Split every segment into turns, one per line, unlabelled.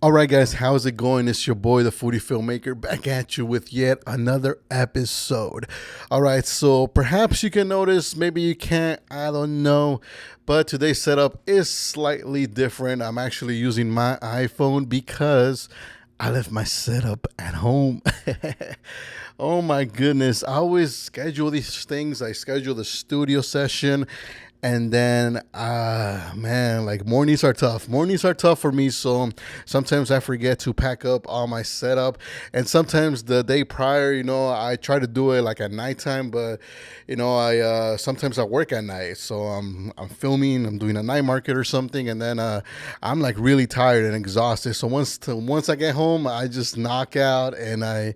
All right, guys, how's it going? It's your boy, the Foodie Filmmaker, back at you with yet another episode. All right, so perhaps you can notice, maybe you can't, I don't know, but today's setup is slightly different. I'm actually using my iPhone because I left my setup at home. Oh my goodness. I always schedule these things. I schedule the studio session, and then man, like mornings are tough. Mornings are tough for me, so sometimes I forget to pack up all my setup. And sometimes the day prior, I try to do it like at nighttime, but I sometimes I work at night. So I'm filming, I'm doing a night market or something, and then I'm like really tired and exhausted. So once I get home, I just knock out, and I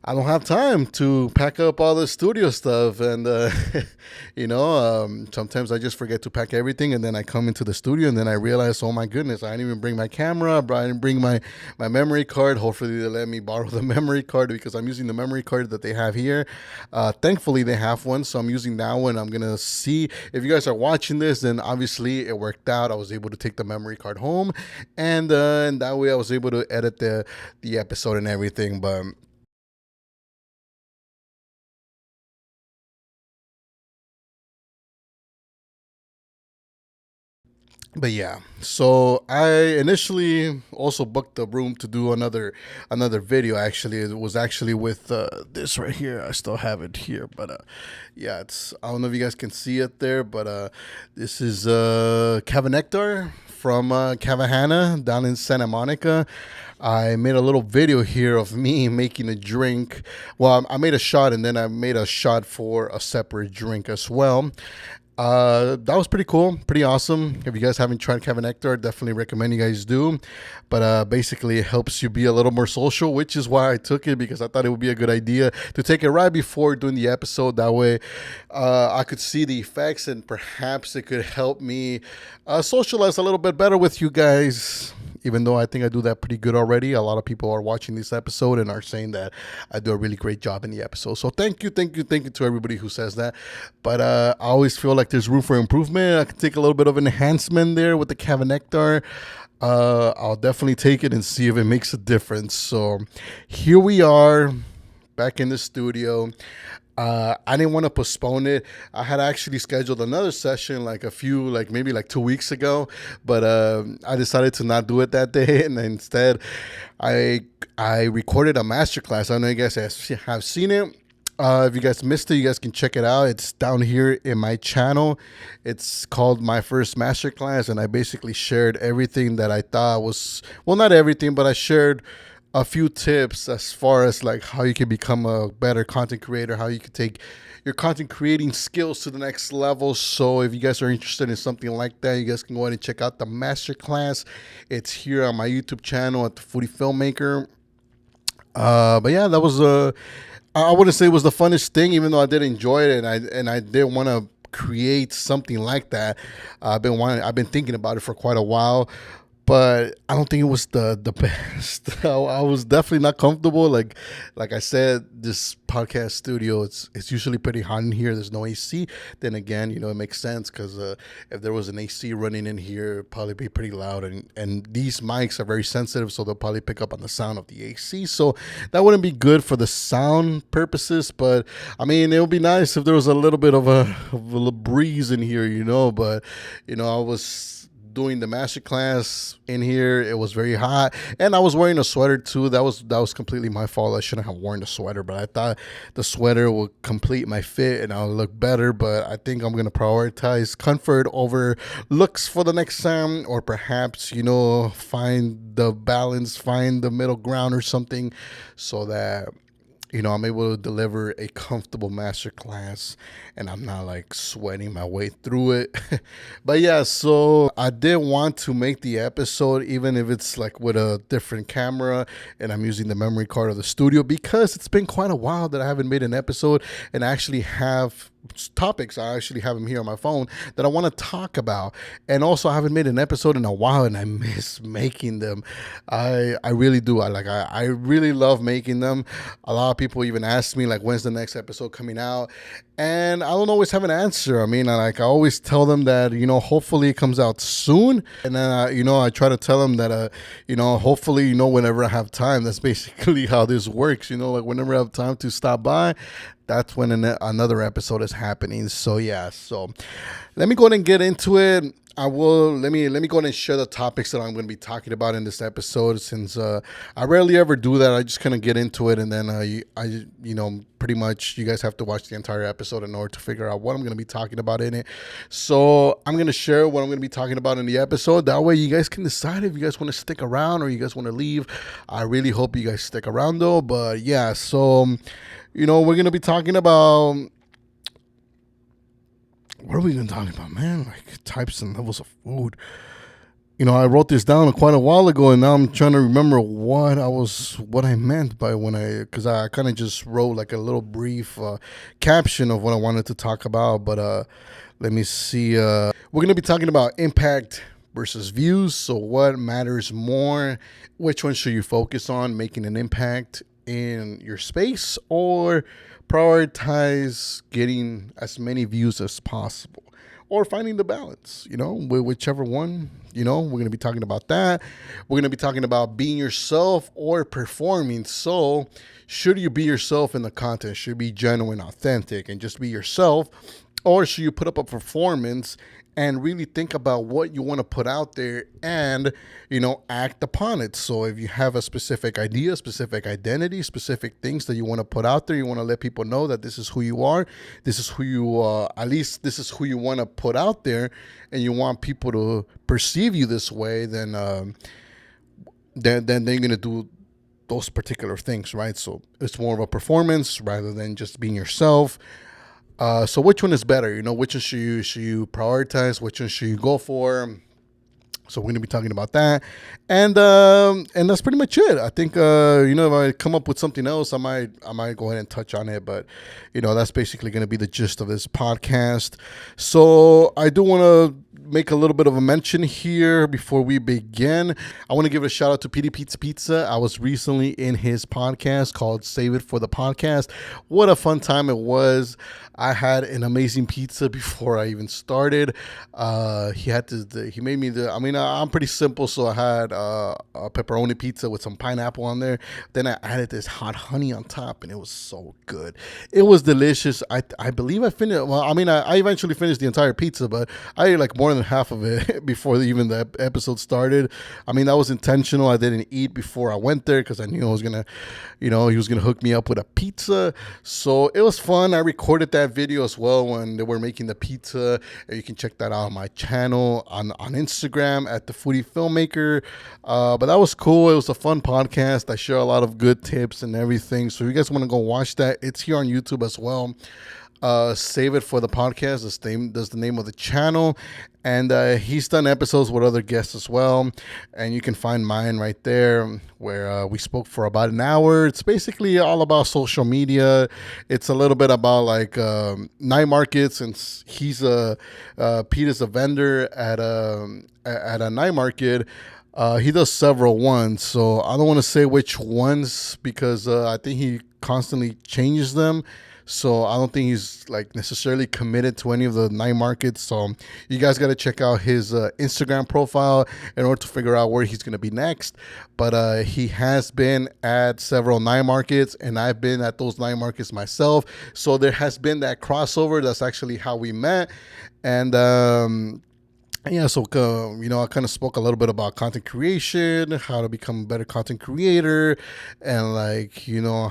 don't have time to pack up all the studio stuff, and sometimes I just forget to pack everything, and then I come into the studio, and then I realize, oh my goodness, I didn't even bring my camera, I didn't bring my memory card. Hopefully they let me borrow the memory card because I'm using the memory card that they have here. Thankfully they have one, so I'm using that one. I'm gonna see if you guys are watching this, then obviously it worked out. I was able to take the memory card home, and that way I was able to edit the episode and everything. But yeah, so I initially also booked the room to do another video. Actually, it was actually with this right here. I still have it here, but yeah, it's, I don't know if you guys can see it there, but this is Cava Nectar from Cavahana down in Santa Monica. I made a little video here of me making a drink. Well, I made a shot, and then I made a shot for a separate drink as well. That was pretty cool, pretty awesome. If you guys haven't tried Kevin Nectar, definitely recommend you guys do. But basically, it helps you be a little more social, which is why I took it, because I thought it would be a good idea to take it right before doing the episode. That way, I could see the effects, and perhaps it could help me socialize a little bit better with you guys. Even though I think I do that pretty good already, a lot of people are watching this episode and are saying that I do a really great job in the episode. So thank you to everybody who says that. But I always feel like there's room for improvement. I can take a little bit of enhancement there with the Cava Nectar. I'll definitely take it and see if it makes a difference. So here we are, back in the studio. I didn't want to postpone it. I had actually scheduled another session like maybe like 2 weeks ago, but I decided to not do it that day, and instead I recorded a masterclass. I know you guys have seen it. If you guys missed it, you guys can check it out. It's down here in my channel. It's called My First Masterclass, and I basically shared everything that I thought was, well, not everything, but I shared a few tips as far as like how you can become a better content creator, how you can take your content creating skills to the next level. So if you guys are interested in something like that, you guys can go ahead and check out the masterclass. It's here on my YouTube channel at the Foodie Filmmaker. But yeah, that was I wouldn't say it was the funnest thing, even though I did enjoy it, and I did want to create something like that. I've been thinking about it for quite a while, but I don't think it was the best. I was definitely not comfortable. Like I said, this podcast studio, it's usually pretty hot in here. There's no AC. Then again, it makes sense, because if there was an AC running in here, it'd probably be pretty loud. And these mics are very sensitive, so they'll probably pick up on the sound of the AC. So that wouldn't be good for the sound purposes. But I mean, it would be nice if there was a little bit of a breeze in here, But I was doing the master class in here. It was very hot, and I was wearing a sweater too. That was completely my fault. I shouldn't have worn the sweater, but I thought the sweater would complete my fit and I'll look better. But I think I'm gonna prioritize comfort over looks for the next time, or perhaps find the balance, find the middle ground or something, so that I'm able to deliver a comfortable master class and I'm not like sweating my way through it. But yeah, so I did want to make the episode, even if it's like with a different camera and I'm using the memory card of the studio, because it's been quite a while that I haven't made an episode, and I actually have topics. I actually have them here on my phone that I want to talk about. And also, I haven't made an episode in a while, and I miss making them. I really do. I really love making them. A lot of people even ask me like, when's the next episode coming out? And I don't always have an answer. I mean, I always tell them that, hopefully it comes out soon. And then, I try to tell them that, hopefully, whenever I have time. That's basically how this works. Like whenever I have time to stop by, that's when another episode is happening. So yeah, so let me go ahead and get into it. Let me go ahead and share the topics that I'm going to be talking about in this episode, since I rarely ever do that. I just kind of get into it, and then pretty much you guys have to watch the entire episode in order to figure out what I'm going to be talking about in it. So I'm going to share what I'm going to be talking about in the episode. That way you guys can decide if you guys want to stick around or you guys want to leave. I really hope you guys stick around though. But yeah, so we're going to be talking about, what are we even talking about, man? Like types and levels of food. I wrote this down quite a while ago, and now I'm trying to remember what I meant by because I kind of just wrote like a little brief caption of what I wanted to talk about. But let me see. We're going to be talking about impact versus views. So what matters more? Which one should you focus on? Making an impact in your space, or prioritize getting as many views as possible, or finding the balance, whichever one, we're going to be talking about that. We're going to be talking about being yourself or performing. So should you be yourself in the content? Should be genuine, authentic, and just be yourself? Or should you put up a performance and really think about what you want to put out there and, act upon it? So if you have a specific idea, specific identity, specific things that you want to put out there, you want to let people know that this is who you are, this is who you, at least this is who you want to put out there, and you want people to perceive you this way, then they're going to do those particular things, right? So it's more of a performance rather than just being yourself. So which one is better? Which one should you prioritize? Which one should you go for? So we're going to be talking about that. And that's pretty much it. I think, if I come up with something else, I might go ahead and touch on it. But, that's basically going to be the gist of this podcast. So I do want to make a little bit of a mention here before we begin. I want to give a shout out to Petey Pete's Pizza. I was recently in his podcast called Save It for the Podcast. What a fun time it was. I had an amazing pizza before I even started. He made me I'm pretty simple, so I had a pepperoni pizza with some pineapple on there. Then I added this hot honey on top, and it was so good. It was delicious. I believe I finished. Well, I eventually finished the entire pizza, but I ate like more than half of it before even the episode started. That was intentional. I didn't eat before I went there because I knew I was gonna, he was gonna hook me up with a pizza. So it was fun. I recorded that video as well when they were making the pizza. You can check that out on my channel on Instagram at the Foodie Filmmaker. But that was cool. It was a fun podcast. I share a lot of good tips and everything. So if you guys want to go watch that, it's here on YouTube as well. Save It for the Podcast. That's the name of the channel. And he's done episodes with other guests as well. And you can find mine right there where we spoke for about an hour. It's basically all about social media. It's a little bit about like night markets. And Pete is a vendor at a night market. He does several ones. So I don't want to say which ones because I think he constantly changes them. So I don't think he's like necessarily committed to any of the night markets. So you guys got to check out his Instagram profile in order to figure out where he's going to be next. But he has been at several night markets, and I've been at those night markets myself. So there has been that crossover. That's actually how we met. And yeah, so, I kind of spoke a little bit about content creation, how to become a better content creator, and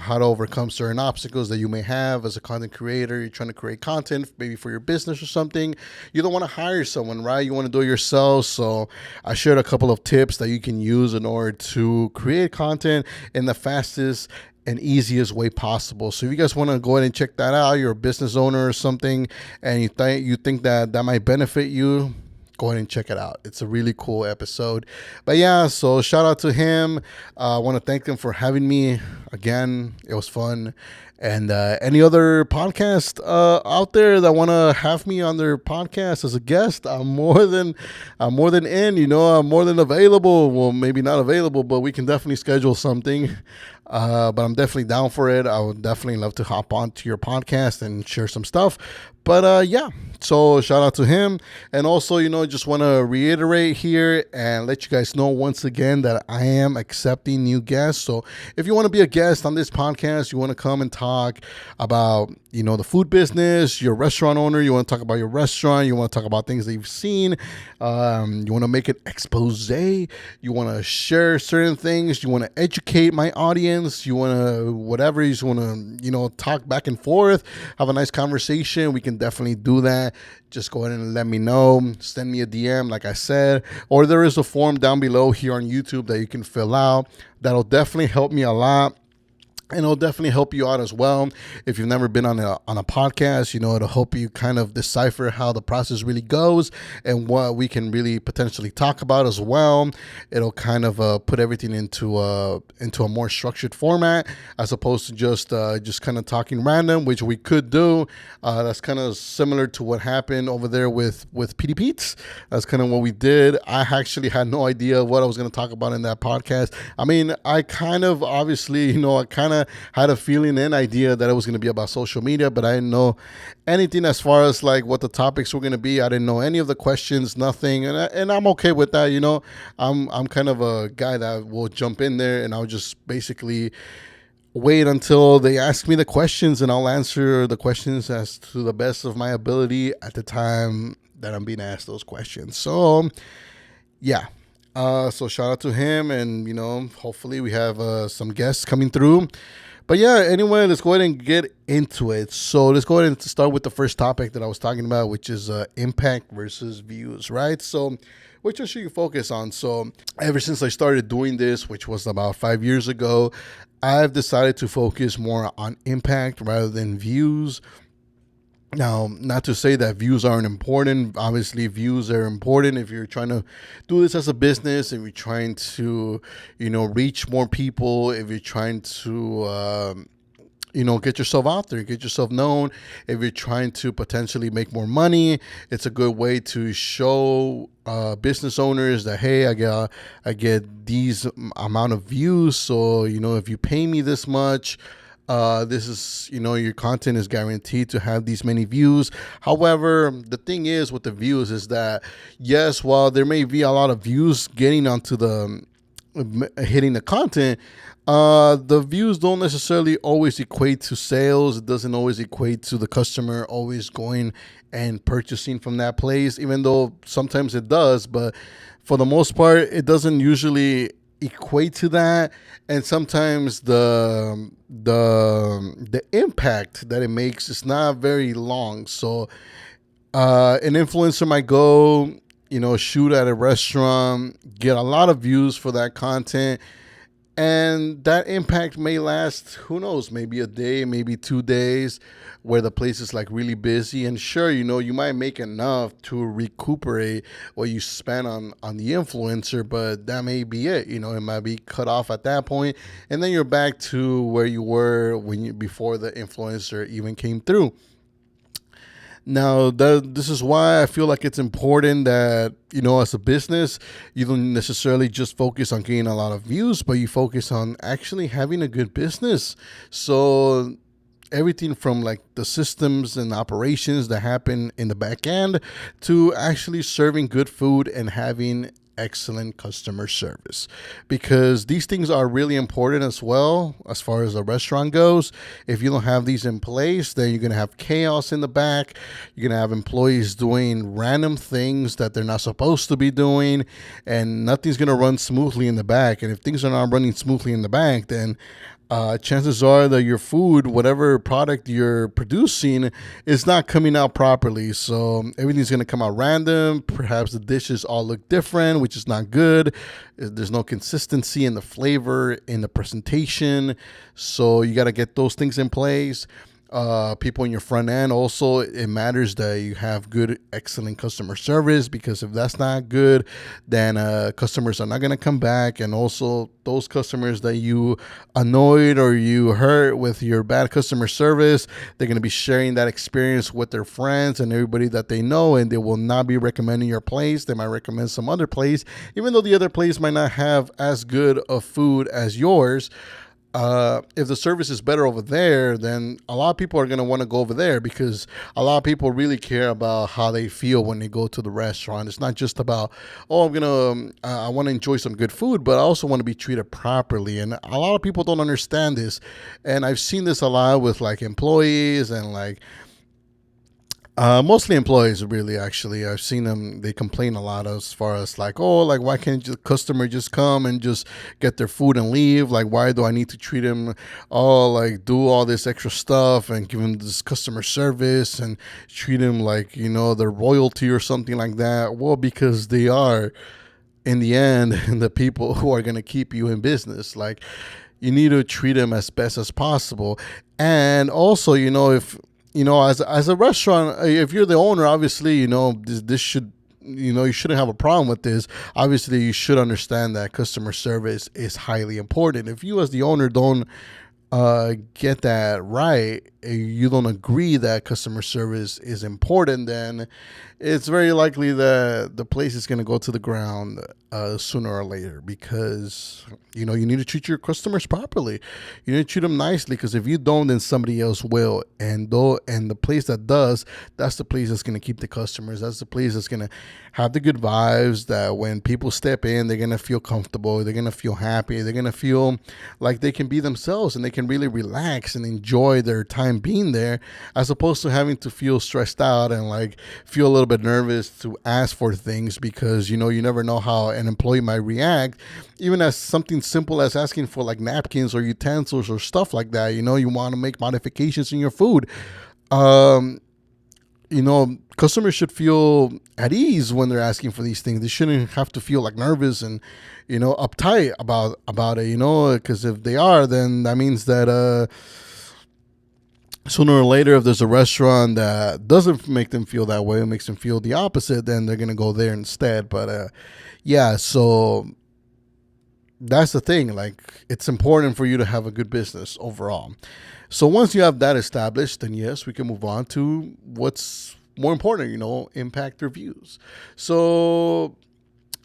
how to overcome certain obstacles that you may have as a content creator. You're trying to create content maybe for your business or something. You don't want to hire someone, right? You want to do it yourself. So I shared a couple of tips that you can use in order to create content in the fastest and easiest way possible. So if you guys want to go ahead and check that out, you're a business owner or something, and you think that might benefit you, go ahead and check it out. It's a really cool episode. But yeah, so shout out to him. I want to thank him for having me again. It was fun. And any other podcast out there that want to have me on their podcast as a guest, I'm more than in. I'm more than available. Well, maybe not available, but we can definitely schedule something. But I'm definitely down for it. I would definitely love to hop on to your podcast and share some stuff. But yeah, so shout out to him. And also, just want to reiterate here and let you guys know once again that I am accepting new guests. So if you want to be a guest on this podcast, you want to come and talk about, the food business, you're a restaurant owner, you want to talk about your restaurant, you want to talk about things that you've seen, you want to make an expose, you want to share certain things, you want to educate my audience, you want to, whatever, you just want to, talk back and forth, have a nice conversation, we can definitely do that. Just go ahead and let me know. Send me a DM, like I said, or there is a form down below here on YouTube that you can fill out. That'll definitely help me a lot. And it'll definitely help you out as well. If you've never been on a podcast, it'll help you kind of decipher how the process really goes and what we can really potentially talk about as well. It'll kind of put everything into a more structured format as opposed to just kind of talking random, which we could do. That's kind of similar to what happened over there with PD Pete's. That's kind of what we did. I actually had no idea what I was going to talk about in that podcast. I mean, I kind of obviously, had a feeling and idea that it was going to be about social media, but I didn't know anything as far as like what the topics were going to be. I didn't know any of the questions, nothing, and I'm okay with that. I'm kind of a guy that will jump in there and I'll just basically wait until they ask me the questions and I'll answer the questions as to the best of my ability at the time that I'm being asked those questions. So yeah. So shout out to him, and hopefully we have some guests coming through. But yeah, anyway, let's go ahead and get into it. So let's go ahead and start with the first topic that I was talking about, which is impact versus views, right? So which one should you focus on? So ever since I started doing this, which was about 5 years ago, I've decided to focus more on impact rather than views. Now, not to say that views aren't important. Obviously, views are important if you're trying to do this as a business, if you're trying to, reach more people, if you're trying to, get yourself out there, get yourself known. If you're trying to potentially make more money, it's a good way to show business owners that, hey, I get these amount of views. So, if you pay me this much, this is, your content is guaranteed to have these many views. However, the thing is with the views is that, yes, while there may be a lot of views getting onto hitting the content, the views don't necessarily always equate to sales. It doesn't always equate to the customer always going and purchasing from that place, even though sometimes it does. But for the most part, it doesn't usually equate to that, and sometimes the impact that it makes is not very long. So an influencer might go, shoot at a restaurant, get a lot of views for that content, and that impact may last, who knows, maybe a day, maybe 2 days, where the place is like really busy. And sure, you might make enough to recuperate what you spent on the influencer, but that may be it. It might be cut off at that point, and then you're back to where you were before the influencer even came through. Now, this is why I feel like it's important that, as a business, you don't necessarily just focus on getting a lot of views, but you focus on actually having a good business. So everything from like the systems and operations that happen in the back end to actually serving good food and having excellent customer service, because these things are really important as well as far as a restaurant goes. If you don't have these in place, then you're going to have chaos in the back. You're going to have employees doing random things that they're not supposed to be doing, and nothing's going to run smoothly in the back. And if things are not running smoothly in the back, then chances are that your food, whatever product you're producing, is not coming out properly. So everything's going to come out random. Perhaps the dishes all look different, which is not good. There's no consistency in the flavor, in the presentation. So you got to get those things in place. people in your front end. Also, it matters that you have good, excellent customer service, because if that's not good, then customers are not going to come back. And also, those customers that you annoyed or you hurt with your bad customer service, they're going to be sharing that experience with their friends and everybody that they know, and they will not be recommending your place. They might recommend some other place, even though the other place might not have as good of food as yours. If the service is better over there, then a lot of people are going to want to go over there, because a lot of people really care about how they feel when they go to the restaurant. It's not just about, oh, I want to enjoy some good food, but I also want to be treated properly. And a lot of people don't understand this. And I've seen this a lot with like employees and like, mostly employees, really. Actually, I've seen them. They complain a lot as far as like, oh, like why can't the customer just come and just get their food and leave? Like, why do I need to treat them all like do all this extra stuff and give them this customer service and treat them like they're royalty or something like that? Well, because they are in the end the people who are gonna keep you in business. Like, you need to treat them as best as possible, and also if as a restaurant, if you're the owner, obviously, this should, you shouldn't have a problem with this. Obviously, you should understand that customer service is highly important. If you as the owner don't get that right, you don't agree that customer service is important, then it's very likely that the place is going to go to the ground sooner or later, because you need to treat your customers properly. You need to treat them nicely, because if you don't, then somebody else will. And the place that does, that's the place that's going to keep the customers. That's the place that's going to have the good vibes, that when people step in, they're going to feel comfortable, they're going to feel happy, they're going to feel like they can be themselves and they can really relax and enjoy their time being there, as opposed to having to feel stressed out and like feel a little bit nervous to ask for things, because you never know how an employee might react, even as something simple as asking for like napkins or utensils or stuff like that. You want to make modifications in your food. Customers should feel at ease when they're asking for these things. They shouldn't have to feel like nervous and uptight about it, because if they are, then that means that sooner or later, if there's a restaurant that doesn't make them feel that way, it makes them feel the opposite, then they're going to go there instead. But yeah, so that's the thing. Like, it's important for you to have a good business overall. So once you have that established, then yes, we can move on to what's more important, impact reviews. So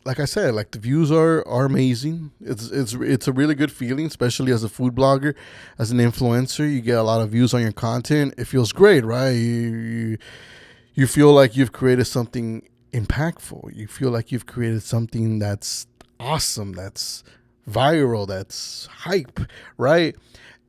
like I said, like the views are amazing. It's a really good feeling, especially as a food blogger, as an influencer. You get a lot of views on your content. It feels great, right? You feel like you've created something impactful. You feel like you've created something that's awesome, that's viral, that's hype, right?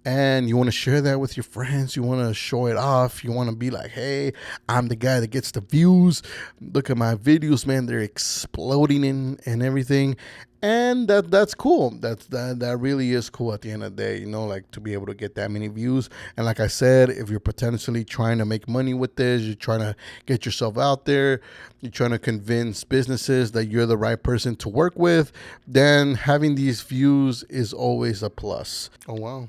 And you want to share that with your friends. You want to show it off. You want to be like, hey, I'm the guy that gets the views. Look at my videos, man. They're exploding and everything. And that's cool. That really is cool at the end of the day, like to be able to get that many views. And like I said, if you're potentially trying to make money with this, you're trying to get yourself out there, you're trying to convince businesses that you're the right person to work with, then having these views is always a plus. Oh, wow.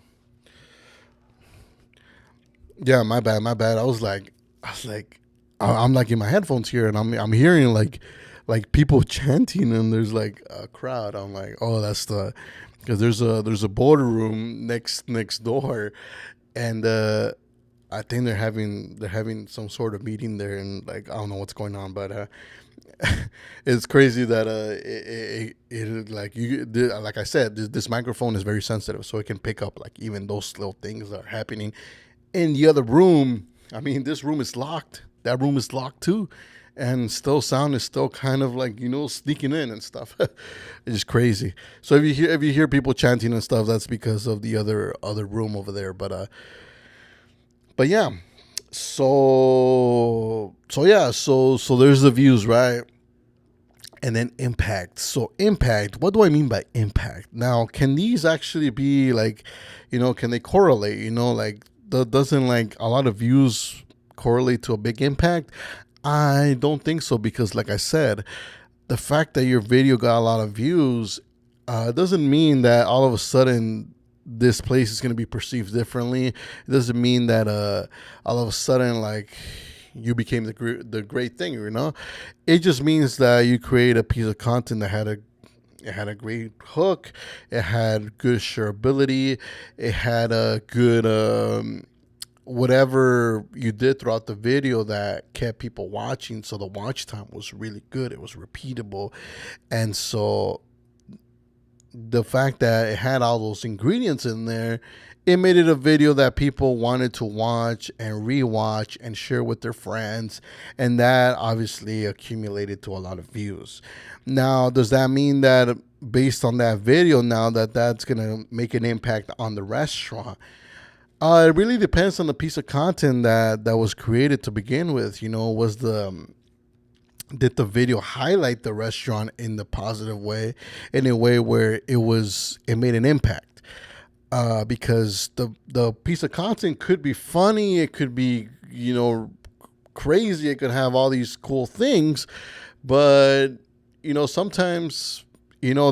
Yeah, my bad. I was like, I'm like in my headphones here, and I'm hearing like people chanting, and there's like a crowd. I'm like, oh, that's because there's a boardroom next door, and I think they're having some sort of meeting there, and like I don't know what's going on, but it's crazy that it like like I said, this microphone is very sensitive, so it can pick up like even those little things that are happening in the other room. I mean, this room is locked. That room is locked too. And still sound is still kind of like, sneaking in and stuff. It's just crazy. So if you hear people chanting and stuff, that's because of the other room over there. But yeah. So there's the views, right? And then impact. So impact, what do I mean by impact? Now, can these actually be like, can they correlate? Like, doesn't like a lot of views correlate to a big impact? I don't think so, because like I said, the fact that your video got a lot of views doesn't mean that all of a sudden this place is going to be perceived differently. It doesn't mean that all of a sudden like you became the great thing, you know. It just means that you create a piece of content that had a great hook, it had good shareability, it had a good whatever you did throughout the video that kept people watching. So the watch time was really good. It was repeatable. And so the fact that it had all those ingredients in there, it made it a video that people wanted to watch and rewatch and share with their friends. And that obviously accumulated to a lot of views. Now, does that mean that based on that video now that's going to make an impact on the restaurant? It really depends on the piece of content that was created to begin with. You know, did the video highlight the restaurant in the positive way, in a way where it made an impact? Because the piece of content could be funny, it could be, you know, crazy, it could have all these cool things, but you know, sometimes, you know,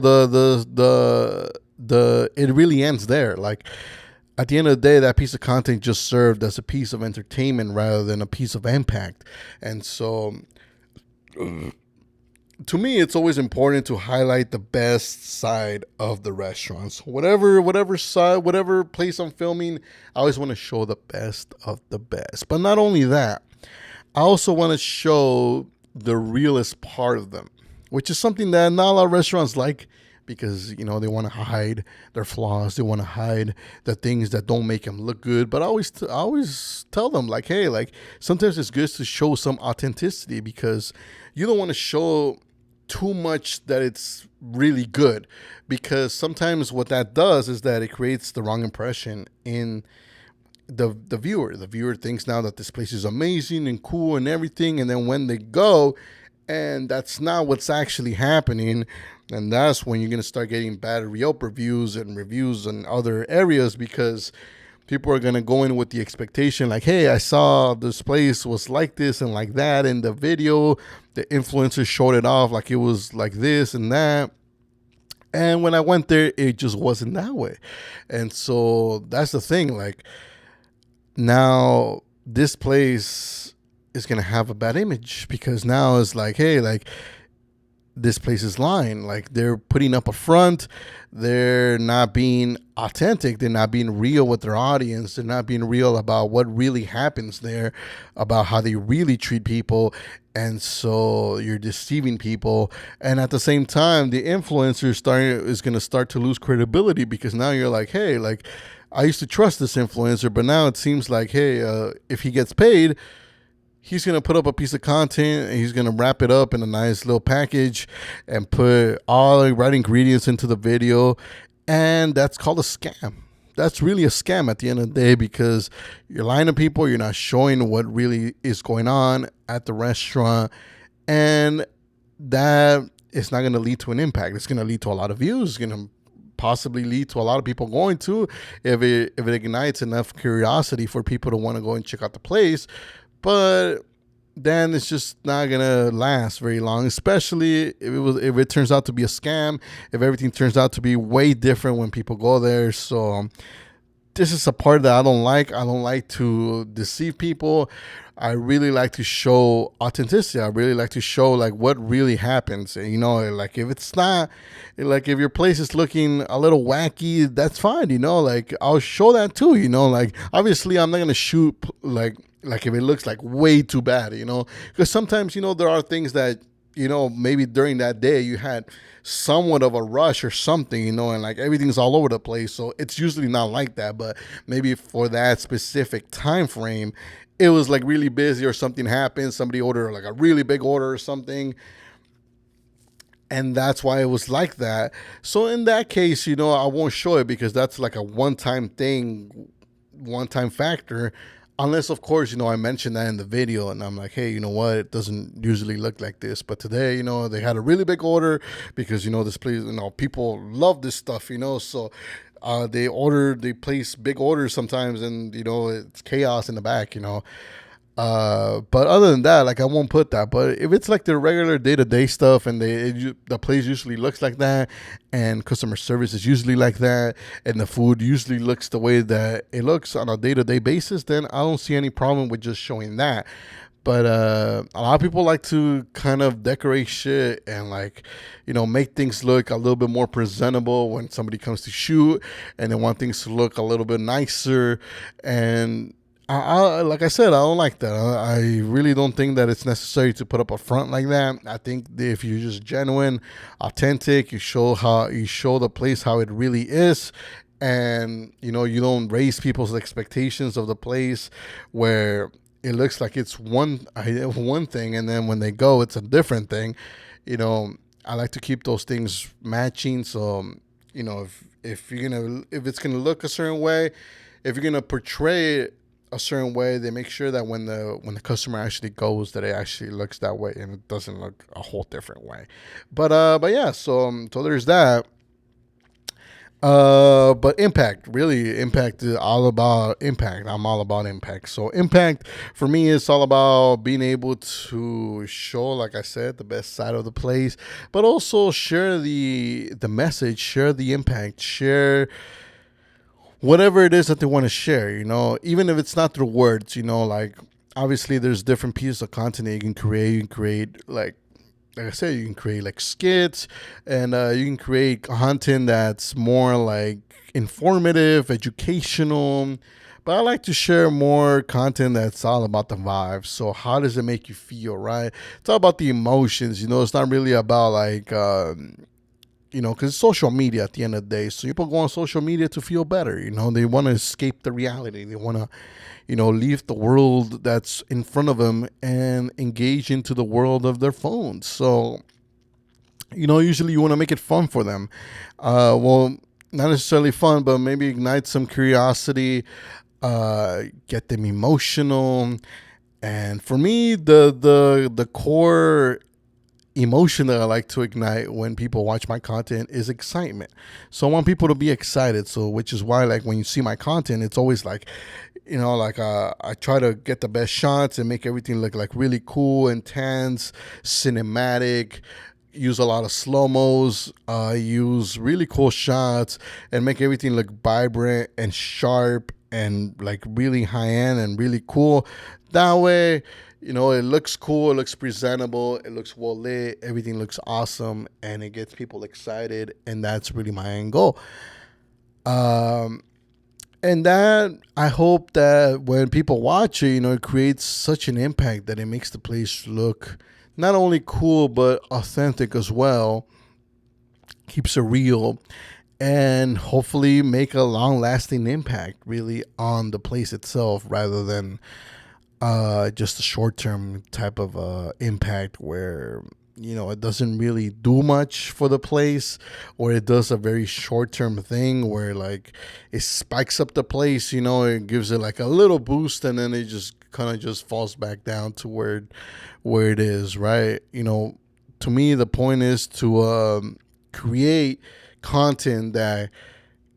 it really ends there. Like, at the end of the day, that piece of content just served as a piece of entertainment rather than a piece of impact. And so, to me, it's always important to highlight the best side of the restaurants. Whatever side, whatever place I'm filming, I always want to show the best of the best. But not only that, I also want to show the realest part of them, which is something that not a lot of restaurants like, because, you know, they want to hide their flaws. They want to hide the things that don't make them look good. But I always tell them, like, hey, like, sometimes it's good to show some authenticity, because you don't want to show too much that it's really good, because sometimes what that does is that it creates the wrong impression in the viewer. The viewer thinks now that this place is amazing and cool and everything, and then when they go and that's not what's actually happening, and that's when you're going to start getting bad Yelp reviews and reviews in other areas, because people are going to go in with the expectation like, hey, I saw this place was like this and like that in the video. The influencers showed it off like it was like this and that. And when I went there, it just wasn't that way. And so that's the thing. Like, now this place is going to have a bad image, because now it's like, hey, like, this place is lying. Like, they're putting up a front. They're not being authentic. They're not being real with their audience. They're not being real about what really happens there, about how they really treat people. And so you're deceiving people. And at the same time, the influencer is going to start to lose credibility, because now you're like, hey, like, I used to trust this influencer, but now it seems like, hey, if he gets paid, he's going to put up a piece of content and he's going to wrap it up in a nice little package and put all the right ingredients into the video. And that's called a scam. That's really a scam at the end of the day, because you're lying to people. You're not showing what really is going on at the restaurant. And that is not going to lead to an impact. It's going to lead to a lot of views. It's going to possibly lead to a lot of people going to, if it ignites enough curiosity for people to want to go and check out the place. But then it's just not gonna last very long, especially if it turns out to be a scam, if everything turns out to be way different when people go there. So this is a part that I don't like. I don't like to deceive people. I really like to show authenticity. I really like to show like what really happens. And, you know, like if it's not, like if your place is looking a little wacky, that's fine. You know, like I'll show that too. You know, like obviously I'm not gonna shoot like if it looks like way too bad. You know, because sometimes, you know, there are things that, you know, maybe during that day you had somewhat of a rush or something, you know, and like everything's all over the place. So it's usually not like that, but maybe for that specific time frame, it was like really busy or something happened. Somebody ordered like a really big order or something, and that's why it was like that. So in that case, you know, I won't show it, because that's like a one-time thing, one-time factor. Unless, of course, you know, I mentioned that in the video and I'm like, hey, you know what, it doesn't usually look like this. But today, you know, they had a really big order because, you know, this place, you know, people love this stuff, you know. So they place big orders sometimes, and, you know, it's chaos in the back, you know. But other than that, like I won't put that. But if it's like the regular day to day stuff, and the place usually looks like that, and customer service is usually like that, and the food usually looks the way that it looks on a day to day basis, then I don't see any problem with just showing that. But a lot of people like to kind of decorate shit and like, make things look a little bit more presentable when somebody comes to shoot, and they want things to look a little bit nicer. And like I said, I don't like that. I really don't think that it's necessary to put up a front like that. I think if you're just genuine, authentic, you show the place how it really is, and you don't raise people's expectations of the place where it looks like it's one thing, and then when they go, it's a different thing. You know, I like to keep those things matching. So, if it's gonna look a certain way, if you're gonna portray it a certain way, they make sure that when the customer actually goes, that it actually looks that way and it doesn't look a whole different way. But yeah, so there's that. But impact, really, impact is all about impact. I'm all about impact. So impact for me is all about being able to show, like I said, the best side of the place, but also share the message, share the impact, share whatever it is that they want to share. Even if it's not through words. Like obviously there's different pieces of content that you can create. You can create like I said, you can create like skits, and you can create content that's more like informative, educational. But I like to share more content that's all about the vibes. So how does it make you feel, right? It's all about the emotions. It's not really about like, because it's social media at the end of the day. So people go on social media to feel better. They want to escape the reality. They want to leave the world that's in front of them and engage into the world of their phones. So, usually you want to make it fun for them. Well, not necessarily fun, but maybe ignite some curiosity, get them emotional. And for me, the core emotion that I like to ignite when people watch my content is excitement. So I want people to be excited. So which is why, like, when you see my content, it's always like, I try to get the best shots and make everything look like really cool, intense, cinematic. Use a lot of slow-mos, use really cool shots, and make everything look vibrant and sharp and like really high-end and really cool. That way, it looks cool, it looks presentable, it looks well lit, everything looks awesome, and it gets people excited, and that's really my end goal. And that, I hope that when people watch it, it creates such an impact that it makes the place look not only cool but authentic as well, keeps it real, and hopefully make a long-lasting impact really on the place itself, rather than just a short-term type of impact where it doesn't really do much for the place, or it does a very short-term thing where like it spikes up the place. It gives it like a little boost, and then it just kind of just falls back down to where it is, right? To me, the point is to create content that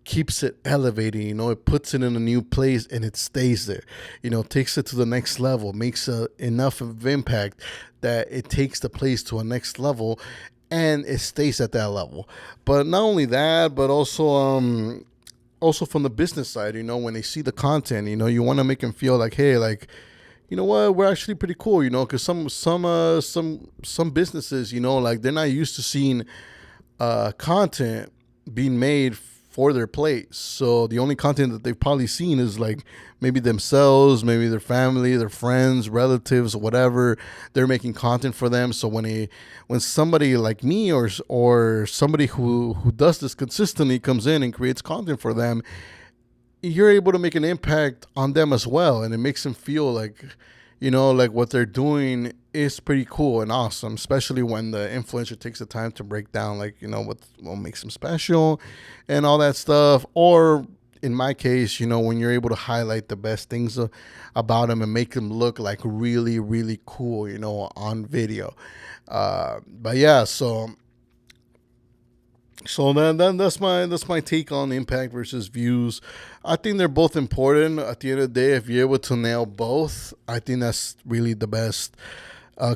keeps it elevating. It puts it in a new place and it stays there. Takes it to the next level, makes enough of impact that it takes the place to a next level, and it stays at that level. But not only that, but also from the business side, when they see the content, you want to make them feel like, hey, like, you know what, we're actually pretty cool, because some businesses, like they're not used to seeing content being made for their place. So the only content that they've probably seen is like maybe themselves, maybe their family, their friends, relatives, whatever. They're making content for them. So when somebody like me or somebody who does this consistently comes in and creates content for them, you're able to make an impact on them as well, and it makes them feel like, like what they're doing is pretty cool and awesome, especially when the influencer takes the time to break down, like, what makes them special and all that stuff. Or in my case, when you're able to highlight the best things about them and make them look like really, really cool, on video. But yeah, so So then that's my take on impact versus views. I think they're both important. At the end of the day, if you're able to nail both, I think that's really the best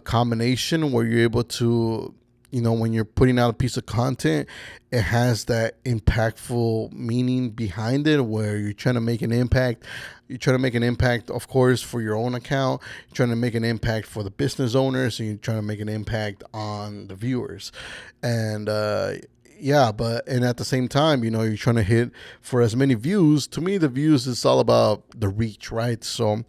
combination where you're able to, when you're putting out a piece of content, it has that impactful meaning behind it where you're trying to make an impact. You're trying to make an impact, of course, for your own account. You're trying to make an impact for the business owners, and you're trying to make an impact on the viewers. And, yeah, but and at the same time, you're trying to hit for as many views. To me, the views is all about the reach, right? So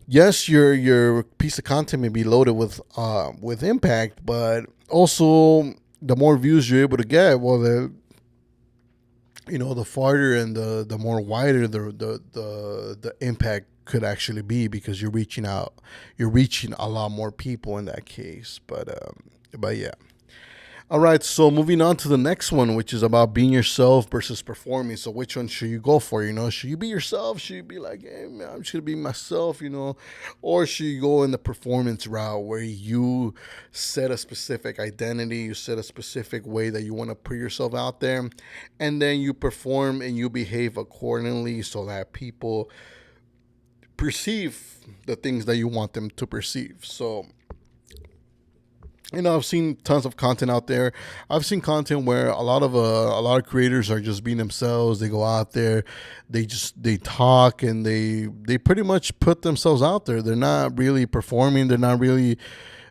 yes, your piece of content may be loaded with impact, but also the more views you're able to get, well, the farther and the more wider the impact could actually be because you're reaching out, you're reaching a lot more people in that case. But yeah. All right, so moving on to the next one, which is about being yourself versus performing. So, which one should you go for? Should you be yourself? Should you be like, hey, man, I'm just gonna be myself, or should you go in the performance route where you set a specific identity, you set a specific way that you want to put yourself out there, and then you perform and you behave accordingly so that people perceive the things that you want them to perceive. So, I've seen tons of content out there. I've seen content where a lot of creators are just being themselves. They go out there, they talk, and they pretty much put themselves out there. They're not really performing. They're not really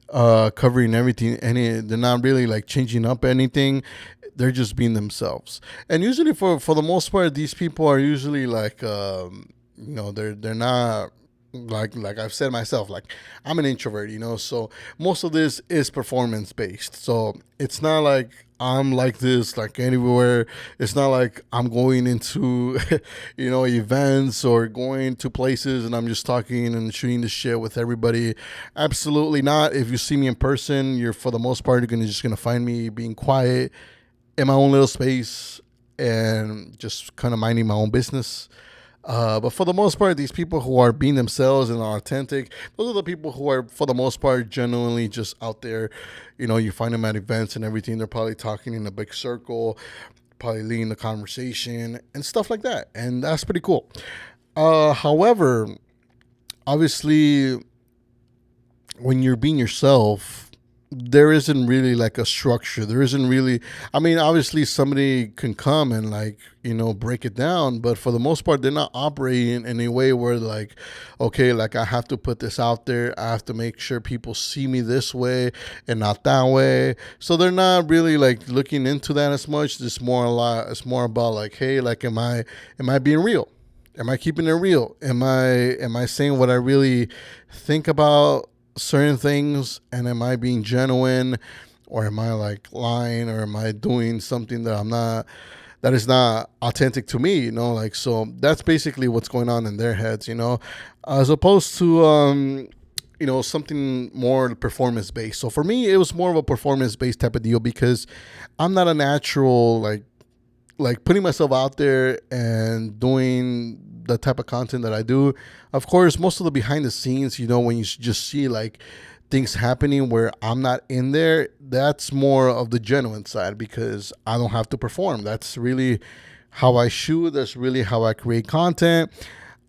covering everything. They're not really like changing up anything. They're just being themselves. And usually, for the most part, these people are usually like they're not like I've said myself, like I'm an introvert, so most of this is performance based. So it's not like I'm like this like anywhere. It's not like I'm going into events or going to places and I'm just talking and shooting the shit with everybody. Absolutely not. If you see me in person, you're for the most part you're just gonna find me being quiet in my own little space and just kind of minding my own business. But for the most part, these people who are being themselves and are authentic, those are the people who are, for the most part, genuinely just out there. You find them at events and everything. They're probably talking in a big circle, probably leading the conversation and stuff like that. And that's pretty cool. However, obviously, when you're being yourself, there isn't really like a structure. There isn't really, I mean, obviously somebody can come and like, break it down, but for the most part, they're not operating in a way where like, okay, like I have to put this out there. I have to make sure people see me this way and not that way. So they're not really like looking into that as much. It's more about like, hey, like, am I being real? Am I keeping it real? Am I saying what I really think about certain things, and am I being genuine, or am I like lying, or am I doing something that is not authentic to me, like, so that's basically what's going on in their heads, as opposed to something more performance based. So for me it was more of a performance based type of deal because I'm not a natural like putting myself out there and doing the type of content that I do. Of course, most of the behind the scenes, when you just see like things happening where I'm not in there, that's more of the genuine side because I don't have to perform. That's really how I shoot. That's really how I create content.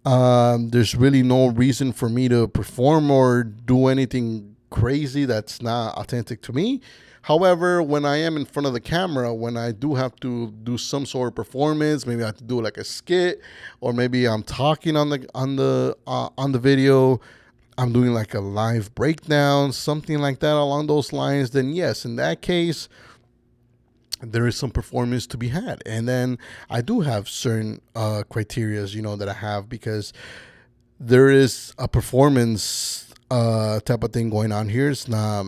There's really no reason for me to perform or do anything crazy that's not authentic to me. However, when I am in front of the camera, when I do have to do some sort of performance, maybe I have to do like a skit, or maybe I'm talking on the video, I'm doing like a live breakdown, something like that along those lines. Then yes, in that case, there is some performance to be had, and then I do have certain criterias, that I have because there is a performance type of thing going on here. It's not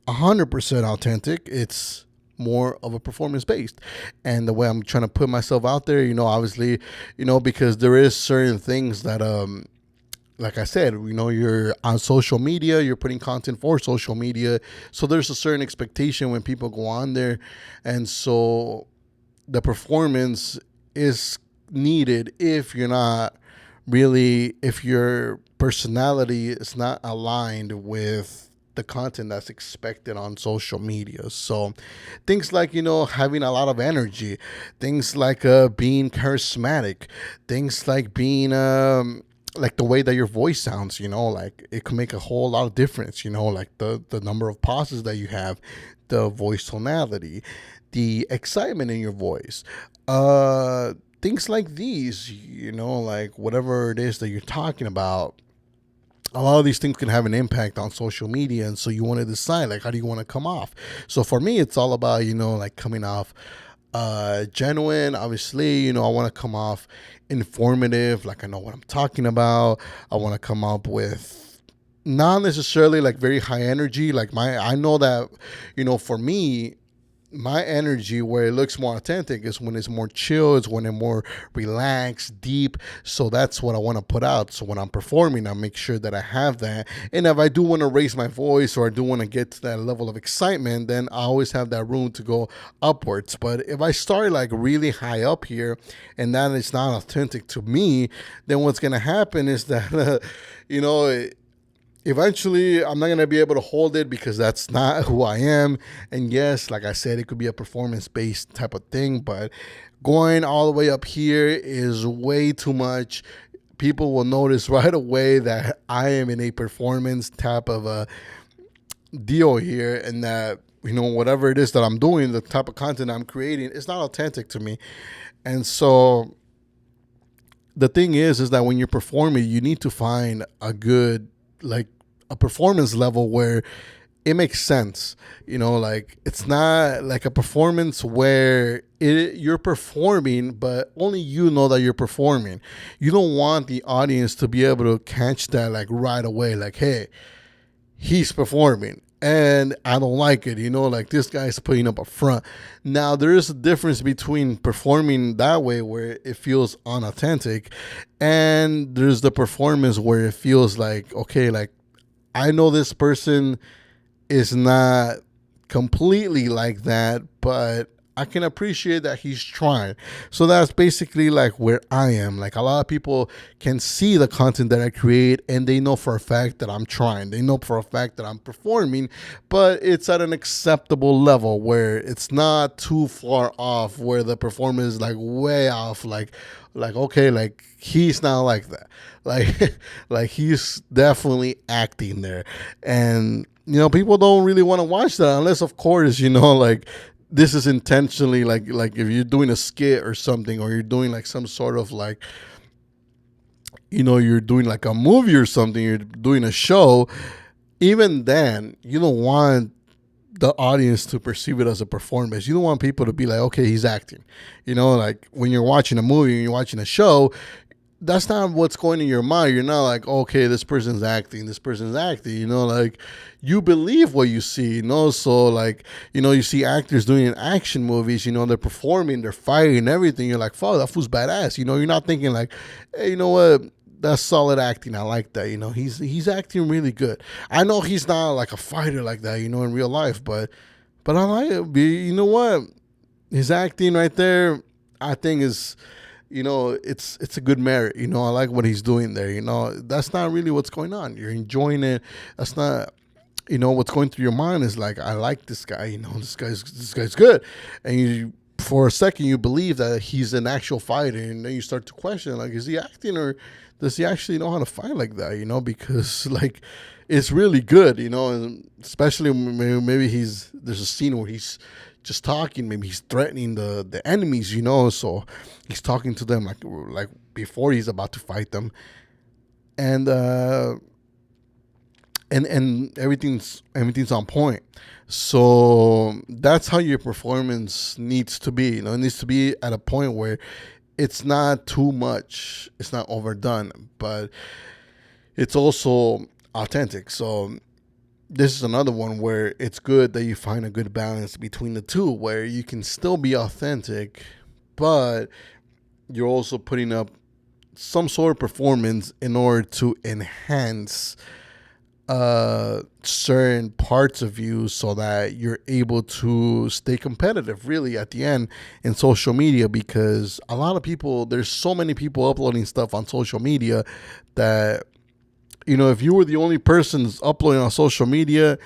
100% authentic. It's more of a performance based, and the way I'm trying to put myself out there, obviously, because there is certain things that like I said, you're on social media, you're putting content for social media, so there's a certain expectation when people go on there, and so the performance is needed if your personality is not aligned with the content that's expected on social media. So things like, having a lot of energy, things like being charismatic, things like being like the way that your voice sounds, like it can make a whole lot of difference, like the number of pauses that you have, the voice tonality, the excitement in your voice, things like these, like whatever it is that you're talking about. A lot of these things can have an impact on social media, and so you want to decide, like, how do you want to come off. So for me, it's all about, like coming off genuine. Obviously, I want to come off informative, like I know what I'm talking about. I want to come up with not necessarily like very high energy, like I know that, for me, my energy where it looks more authentic is when it's more chill, it's when it's more relaxed, deep. So that's what I want to put out. So when I'm performing, I make sure that I have that. And if I do want to raise my voice, or I do want to get to that level of excitement, then I always have that room to go upwards. But if I start like really high up here and that is not authentic to me, then what's going to happen is that, eventually I'm not going to be able to hold it, because that's not who I am. And yes, like I said, it could be a performance-based type of thing, but going all the way up here is way too much. People will notice right away that I am in a performance type of a deal here, and that, whatever it is that I'm doing, the type of content I'm creating, it's not authentic to me. And so the thing is that when you're performing, you need to find a good, like, a performance level where it makes sense. Like, it's not like a performance where you're performing, but only you know that you're performing. You don't want the audience to be able to catch that like right away, like, hey, he's performing and I don't like it, like this guy's putting up a front. Now, there is a difference between performing that way where it feels unauthentic, and there's the performance where it feels like, okay, like, I know this person is not completely like that, but I can appreciate that he's trying. So that's basically like where I am. Like, a lot of people can see the content that I create, and they know for a fact that I'm trying. They know for a fact that I'm performing, but it's at an acceptable level where it's not too far off, where the performance is like way off. Like, okay, like he's not like that. Like, like he's definitely acting there. And, people don't really want to watch that unless, of course, like, this is intentionally like if you're doing a skit or something, or you're doing like some sort of like, you're doing like a movie or something, you're doing a show, even then you don't want the audience to perceive it as a performance. You don't want people to be like, okay, he's acting. Like when you're watching a movie and you're watching a show, that's not what's going in your mind. You're not like, okay, this person's acting, like you believe what you see, so like, you see actors doing action movies, they're performing, they're fighting, everything. You're like, fuck, that fool's badass. You're not thinking like, hey, you know what, that's solid acting, I like that. He's acting really good. I know he's not like a fighter like that, in real life, but I like it. You know what, his acting right there, I think is, it's a good merit. I like what he's doing there. That's not really what's going on. You're enjoying it. That's not, what's going through your mind is like, I like this guy. This guy's good. And you, for a second, you believe that he's an actual fighter, and then you start to question, like, is he acting, or does he actually know how to fight like that? Because like, it's really good. And especially maybe there's a scene where he's just talking, maybe he's threatening the enemies, so he's talking to them like before he's about to fight them, and everything's on point. So that's how your performance needs to be. It needs to be at a point where it's not too much, it's not overdone, but it's also authentic. So this is another one where it's good that you find a good balance between the two, where you can still be authentic, but you're also putting up some sort of performance in order to enhance certain parts of you, so that you're able to stay competitive really at the end in social media. Because a lot of people, there's so many people uploading stuff on social media that if you were the only person that's uploading on social media,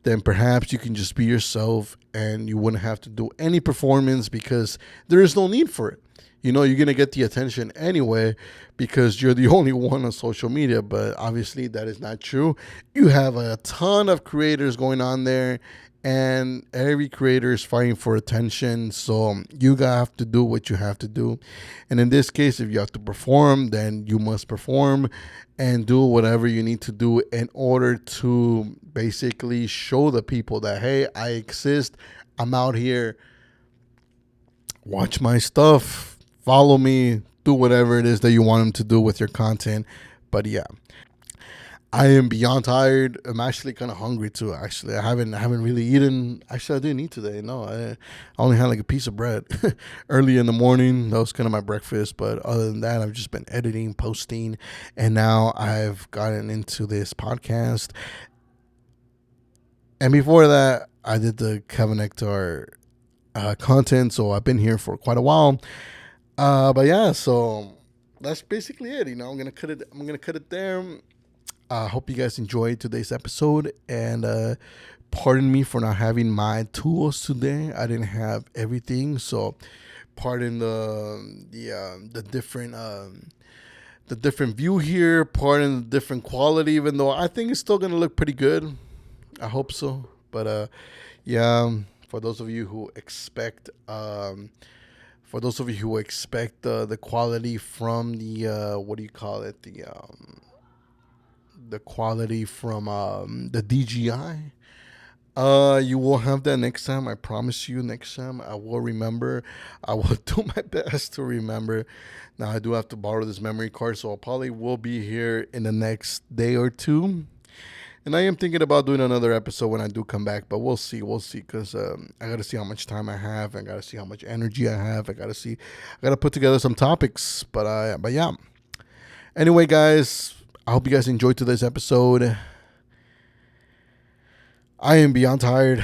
then perhaps you can just be yourself and you wouldn't have to do any performance because there is no need for it. You're going to get the attention anyway because you're the only one on social media. But obviously, that is not true. You have a ton of creators going on there, and every creator is fighting for attention. So you have to do what you have to do. And in this case, if you have to perform, then you must perform and do whatever you need to do in order to basically show the people that, hey, I exist. I'm out here. Watch my stuff. Follow me, do whatever it is that you want them to do with your content. But yeah, I am beyond tired. I'm actually kind of hungry too. Actually, I haven't really eaten. Actually, I didn't eat today. No, I only had like a piece of bread early in the morning. That was kind of my breakfast. But other than that, I've just been editing, posting, and now I've gotten into this podcast. And before that, I did the Kevin Nectar content. So I've been here for quite a while. But yeah, so that's basically it. I'm gonna cut it. I'm gonna cut it there. I hope you guys enjoyed today's episode, and pardon me for not having my tools today. I didn't have everything, so pardon the different view here. Pardon the different quality, even though I think it's still gonna look pretty good. I hope so. But yeah, for those of you who expect the quality from the what do you call it, the quality from the DJI, you will have that next time. I promise you, next time I will remember. I will do my best to remember. Now I do have to borrow this memory card, so I probably will be here in the next day or two. And I am thinking about doing another episode when I do come back, but we'll see, because I got to see how much time I have. I got to see how much energy I have. I got to put together some topics, but yeah. Anyway, guys, I hope you guys enjoyed today's episode. I am beyond tired.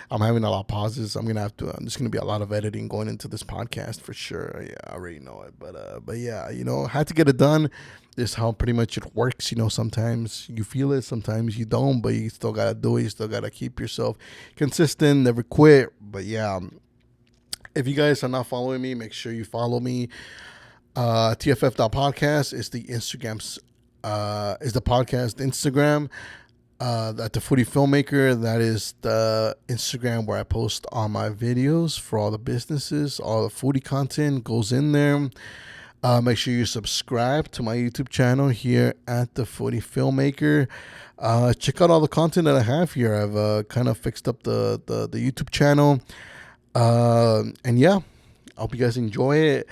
I'm having a lot of pauses. There's gonna be a lot of editing going into this podcast for sure. Yeah, I already know it. But yeah, had to get it done. This is how pretty much it works. Sometimes you feel it, sometimes you don't, but you still gotta do it. You still gotta keep yourself consistent, never quit. But yeah, if you guys are not following me, make sure you follow me. TFF.podcast is the Instagram's is the podcast Instagram. At the Foodie Filmmaker, that is the Instagram where I post all my videos for all the businesses. All the foodie content goes in there. Make sure you subscribe to my YouTube channel here at the Foodie Filmmaker. Check out all the content that I have here. I've kind of fixed up the YouTube channel. And yeah, I hope you guys enjoy it.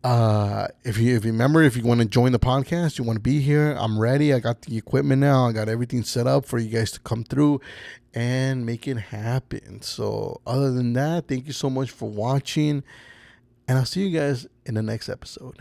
If you remember, if you want to join the podcast, you want to be here, I'm ready. I got the equipment now. I got everything set up for you guys to come through and make it happen. So other than that, thank you so much for watching, and I'll see you guys in the next episode.